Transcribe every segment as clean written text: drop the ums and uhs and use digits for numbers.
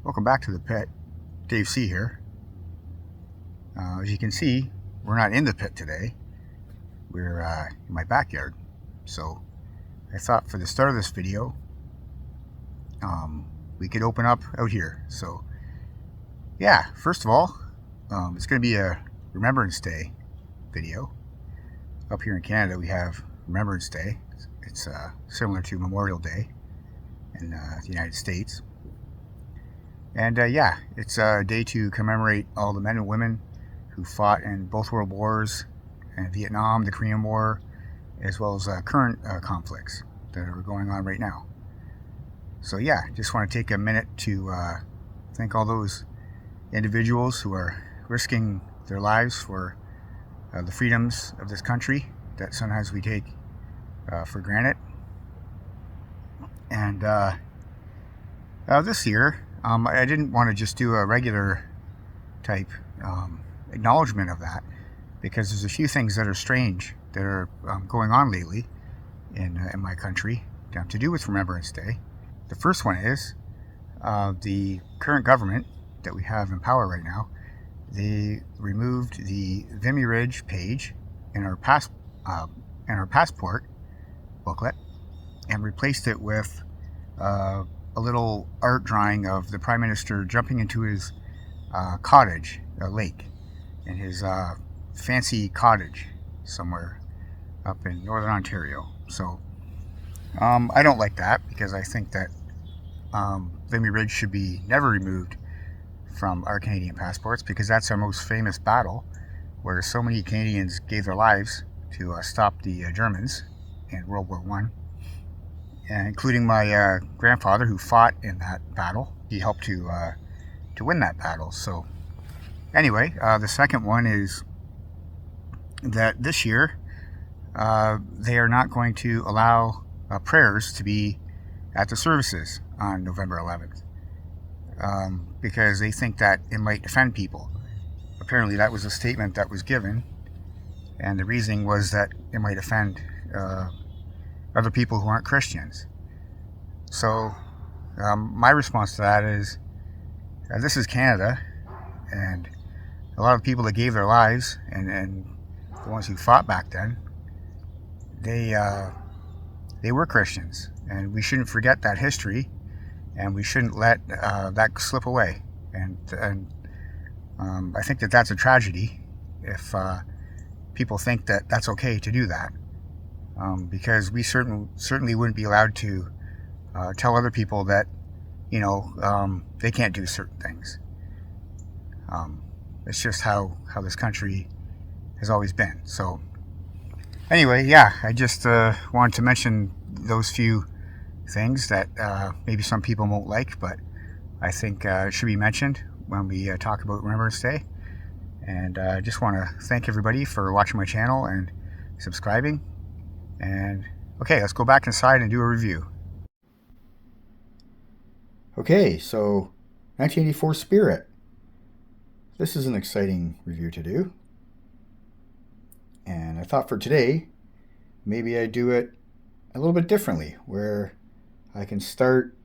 Welcome back to the pit. Dave C. here. As you can see, we're not in the pit today. We're in my backyard. So I thought for the start of this video, we could open up out here. So yeah, first of all, it's going to be a Remembrance Day video. Up here in Canada, we have Remembrance Day. It's similar to Memorial Day in the United States. And yeah, it's a day to commemorate all the men and women who fought in both world wars, and Vietnam, the Korean War, as well as current conflicts that are going on right now. So yeah, just want to take a minute to thank all those individuals who are risking their lives for the freedoms of this country that sometimes we take for granted. And this year, I didn't want to just do a regular type acknowledgement of that, because there's a few things that are strange that are going on lately in my country to do with Remembrance Day. The first one is the current government that we have in power right now. They removed the Vimy Ridge page in our passport booklet and replaced it with a little art drawing of the Prime Minister jumping into his cottage, a lake, in his fancy cottage somewhere up in Northern Ontario. So I don't like that, because I think that Vimy Ridge should be never removed from our Canadian passports, because that's our most famous battle, where so many Canadians gave their lives to stop the Germans in World War I. Including my grandfather, who fought in that battle. He helped to win that battle. So anyway, the second one is that this year they are not going to allow prayers to be at the services on November 11th, because they think that it might offend people. Apparently that was a statement that was given, and the reasoning was that it might offend other people who aren't Christians. So my response to that is, this is Canada, and a lot of people that gave their lives, and the ones who fought back then, they were Christians, and we shouldn't forget that history, and we shouldn't let that slip away. And I think that that's a tragedy if people think that that's okay to do that. Because we certainly wouldn't be allowed to tell other people that, they can't do certain things. It's just how this country has always been. So anyway, yeah, I just wanted to mention those few things that maybe some people won't like, but I think it should be mentioned when we talk about Remembrance Day. And I just want to thank everybody for watching my channel and subscribing. And okay, let's go back inside and do a review. Okay, so 1984 Spirit. This is an exciting review to do. And I thought for today, maybe I'd do it a little bit differently, where I can start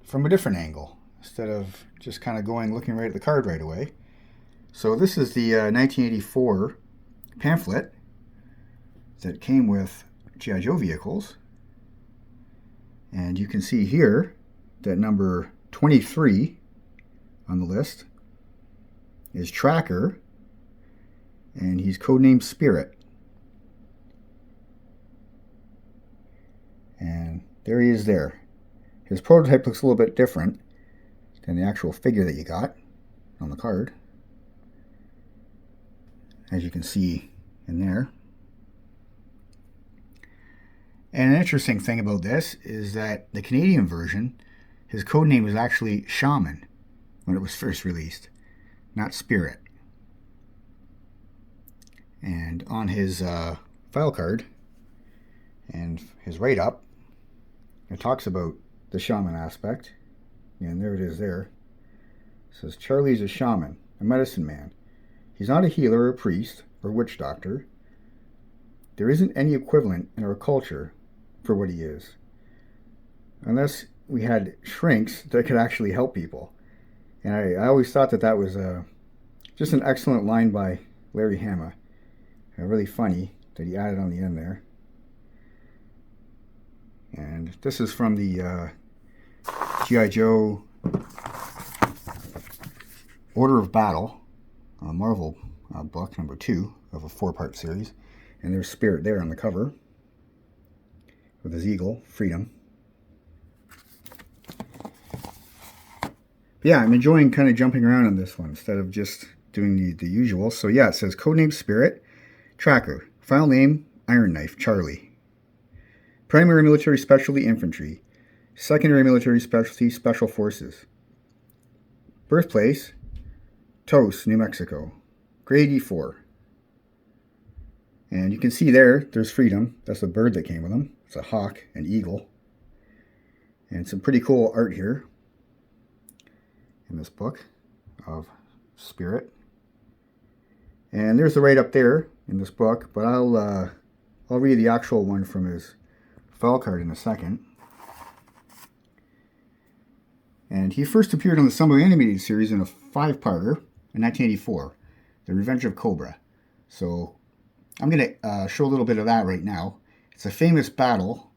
from a different angle instead of just kind of looking right at the card right away. So this is the 1984 pamphlet that came with G.I.Joe vehicles, and you can see here that number 23 on the list is Tracker, and he's codenamed Spirit. And there he is there. His prototype looks a little bit different than the actual figure that you got on the card, as you can see in there. And an interesting thing about this is that the Canadian version, his codename was actually Shaman when it was first released, not Spirit. And on his file card and his write-up, it talks about the shaman aspect. And there it is there. It says, Charlie's a shaman, a medicine man. He's not a healer or a priest or witch doctor. There isn't any equivalent in our culture for what he is, unless we had shrinks that could actually help people. And I always thought that that was just an excellent line by Larry Hama. Really funny that he added on the end there. And this is from the G.I. Joe Order of Battle, Marvel book number 2 of a 4-part series. And there's Spirit there on the cover with his eagle, Freedom. But yeah, I'm enjoying kind of jumping around on this one instead of just doing the usual. So yeah, it says Codename Spirit, Tracker, File Name, Iron Knife, Charlie. Primary Military Specialty, Infantry. Secondary Military Specialty, Special Forces. Birthplace, Tos, New Mexico. Grade E4. And you can see there's Freedom. That's the bird that came with him. It's a hawk, an eagle. And some pretty cool art here in this book of Spirit. And there's the write-up there in this book, but I'll read the actual one from his file card in a second. And he first appeared on the Sunbow animated series in a 5-parter in 1984, The Revenge of Cobra. So I'm going to show a little bit of that right now. It's a famous battle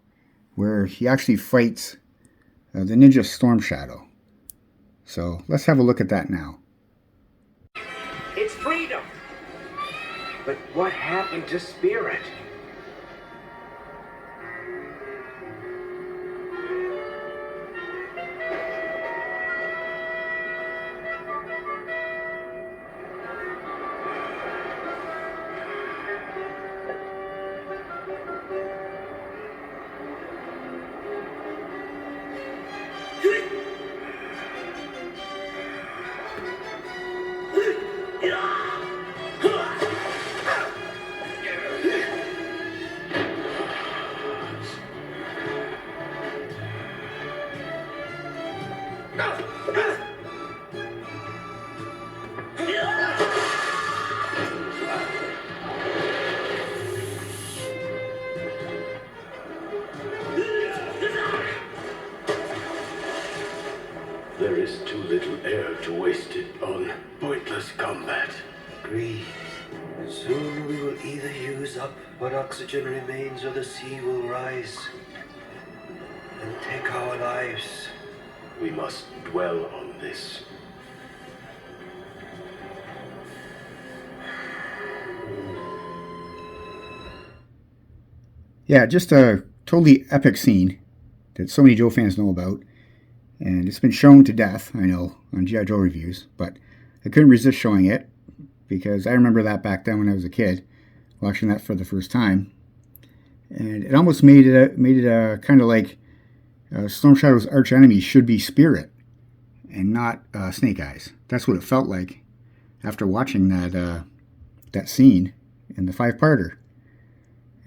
where he actually fights the Ninja Storm Shadow. So let's have a look at that now. It's freedom! But what happened to Spirit? There is too little air to waste it on pointless combat. Agreed. Soon we will either use up what oxygen remains or the sea will rise and take our lives. We must dwell on this. Yeah, just a totally epic scene that so many Joe fans know about. And it's been shown to death, I know, on G.I. Joe reviews. But I couldn't resist showing it because I remember that back then when I was a kid, watching that for the first time. And it almost made it kind of like Storm Shadow's arch enemy should be Spirit and not Snake Eyes. That's what it felt like after watching that scene in the 5-parter.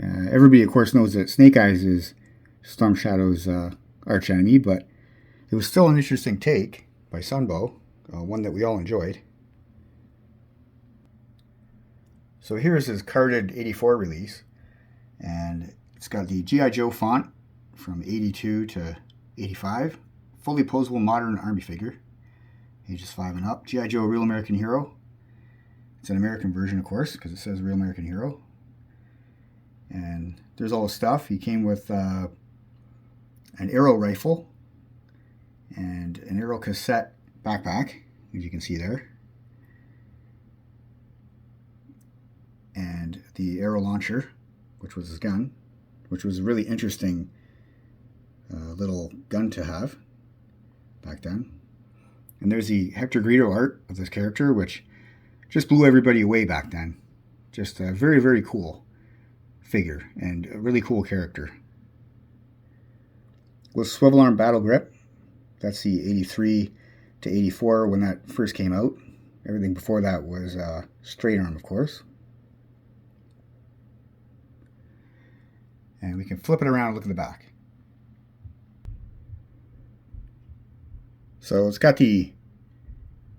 Everybody, of course, knows that Snake Eyes is Storm Shadow's arch enemy, but it was still an interesting take by Sunbow, one that we all enjoyed. So here's his carded 84 release, and it's got the G.I. Joe font from 82 to 85, fully posable modern army figure, ages 5 and up. G.I. Joe Real American Hero. It's an American version, of course, because it says Real American Hero. And there's all the stuff. He came with an arrow rifle and an arrow cassette backpack, as you can see there. And the arrow launcher, which was his gun, which was a really interesting little gun to have back then. And there's the Hector Greedo art of this character, which just blew everybody away back then. Just a very, very cool figure and a really cool character. With swivel arm battle grip, that's the 83 to 84 when that first came out. Everything before that was straight arm, of course. And we can flip it around and look at the back. So it's got the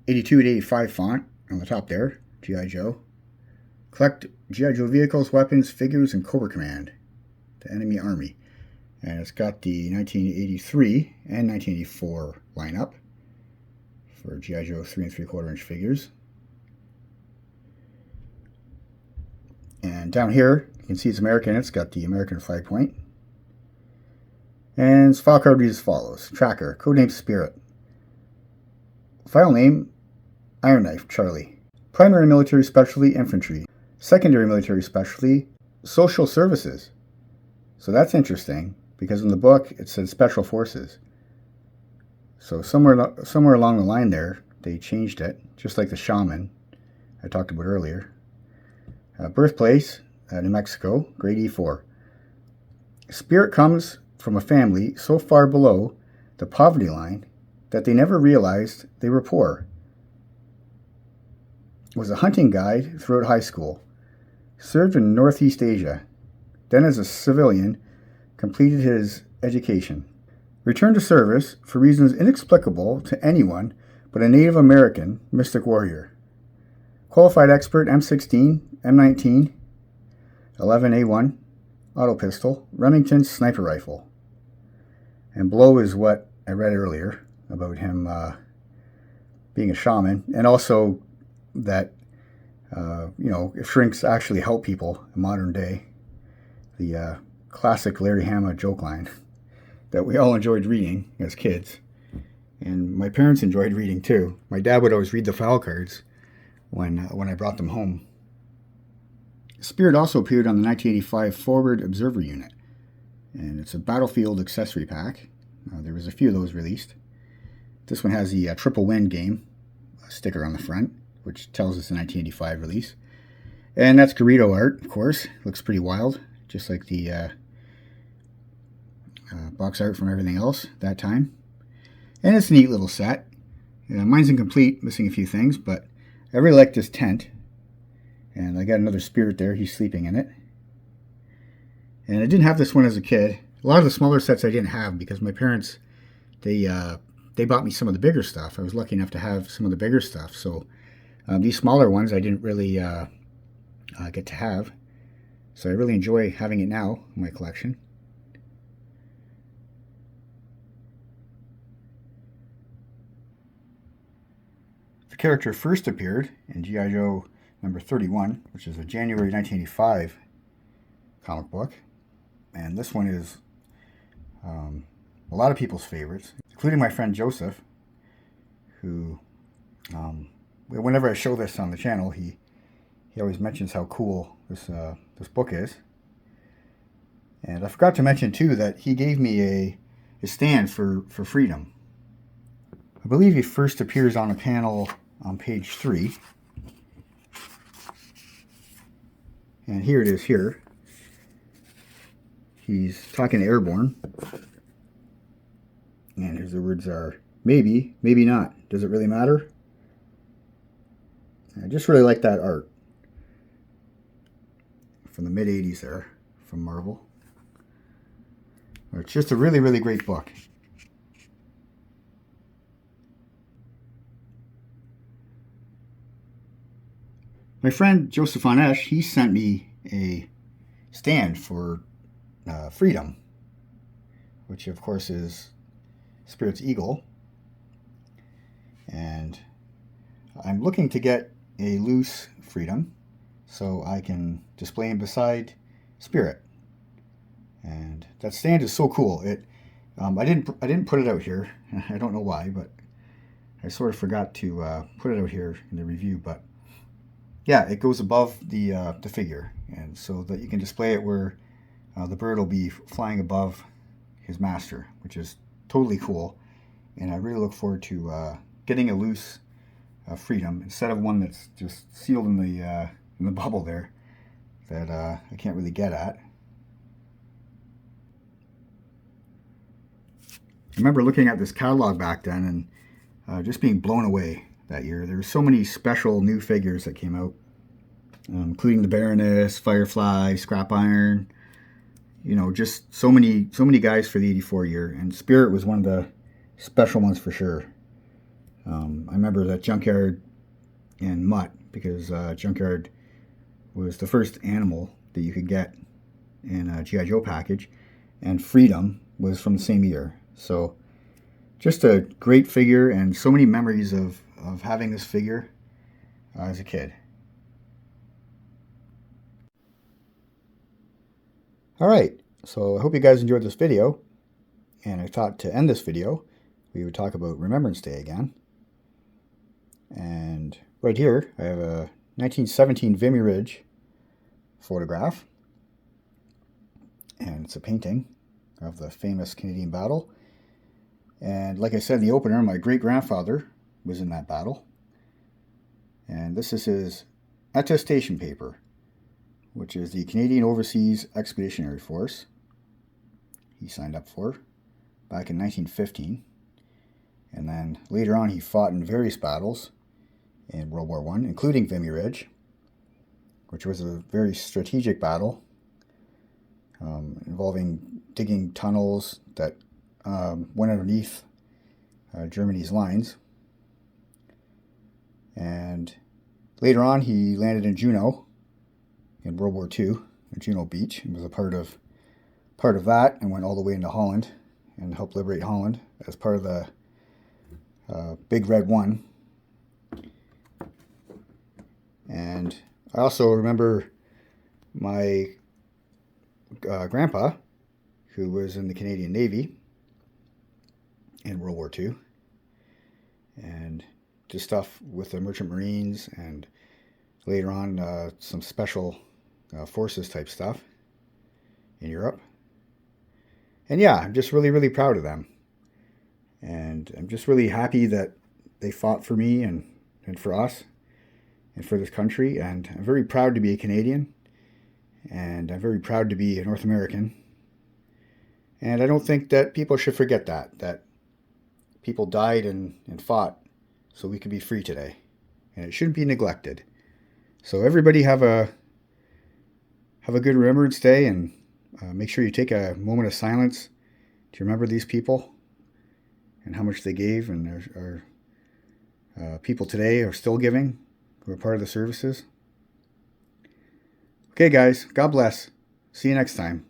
82 to 85 font on the top there, G.I. Joe. Collect G.I. Joe vehicles, weapons, figures, and Cobra Command, the enemy army. And it's got the 1983 and 1984 lineup for G.I. Joe 3 3/4 inch figures. And down here, you can see it's American. It's got the American flag point. And its file card reads as follows. Tracker, codename Spirit. File name, Iron Knife, Charlie. Primary military specialty, infantry. Secondary military specialty, social services. So that's interesting, because in the book it said special forces. So somewhere along the line there, they changed it, just like the shaman I talked about earlier. Birthplace, New Mexico, grade E4. Spirit comes from a family so far below the poverty line that they never realized they were poor. Was a hunting guide throughout high school. Served in Northeast Asia. Then as a civilian, completed his education. Returned to service for reasons inexplicable to anyone but a Native American mystic warrior. Qualified expert M16, M19, 11A1, auto pistol, Remington sniper rifle. And below is what I read earlier about him being a shaman, and also that, if shrinks actually help people in modern day. The classic Larry Hama joke line that we all enjoyed reading as kids. And my parents enjoyed reading too. My dad would always read the file cards when I brought them home. Spirit also appeared on the 1985 Forward Observer Unit. And it's a battlefield accessory pack. There was a few of those released. This one has the Triple Win game sticker on the front, which tells us the 1985 release. And that's Garrido art, of course. Looks pretty wild, just like the box art from everything else that time. And it's a neat little set. Mine's incomplete, missing a few things, but I really like this tent. And I got another Spirit there. He's sleeping in it. And I didn't have this one as a kid. A lot of the smaller sets I didn't have because my parents, they bought me some of the bigger stuff. I was lucky enough to have some of the bigger stuff. So these smaller ones I didn't really get to have. So I really enjoy having it now in my collection. The character first appeared in G.I. Joe number 31, which is a January 1985 comic book. And this one is a lot of people's favorites, including my friend Joseph, who, whenever I show this on the channel, he always mentions how cool this book is. And I forgot to mention too that he gave me a stand for freedom. I believe he first appears on a panel on page 3. And here it is here. He's talking to Airborne. And his words are, maybe, maybe not. Does it really matter? I just really like that art. From the mid-80s there, from Marvel. It's just a really, really great book. My friend Joseph Onesh, he sent me a stand for freedom, which of course is Spirit's eagle. And I'm looking to get a loose freedom so I can display him beside Spirit. And that stand is so cool. I didn't put it out here. I don't know why, but I sort of forgot to put it out here in the review. But yeah, it goes above the figure, and so that you can display it where the bird will be flying above his master, which is totally cool. And I really look forward to getting a loose freedom instead of one that's just sealed in the bubble there that I can't really get at. I remember looking at this catalog back then and just being blown away that year. There were so many special new figures that came out, including the Baroness, Firefly, Scrap Iron. Just so many guys for the 84 year, and Spirit was one of the special ones for sure. I remember that Junkyard and Mutt, because Junkyard was the first animal that you could get in a G.I. Joe package, and Freedom was from the same year. So just a great figure, and so many memories of having this figure as a kid. Alright, so I hope you guys enjoyed this video, and I thought to end this video we would talk about Remembrance Day again. And right here I have a 1917 Vimy Ridge photograph, and it's a painting of the famous Canadian battle. And like I said in the opener, my great-grandfather was in that battle. And this is his attestation paper, which is the Canadian Overseas Expeditionary Force he signed up for back in 1915. And then later on he fought in various battles in World War I, including Vimy Ridge, which was a very strategic battle involving digging tunnels that went underneath Germany's lines. And later on he landed in Juneau in World War II, at Juneau Beach, and was a part of that, and went all the way into Holland and helped liberate Holland as part of the Big Red One. And I also remember my grandpa, who was in the Canadian Navy in World War II, and just stuff with the Merchant Marines, and later on some special forces type stuff in Europe. And yeah, I'm just really, really proud of them. And I'm just really happy that they fought for me and for us and for this country. And I'm very proud to be a Canadian. And I'm very proud to be a North American. And I don't think that people should forget that people died and fought so we could be free today. And it shouldn't be neglected. So everybody have a good Remembrance Day, and make sure you take a moment of silence to remember these people and how much they gave, and our people today are still giving, who are part of the services. Okay, guys, God bless. See you next time.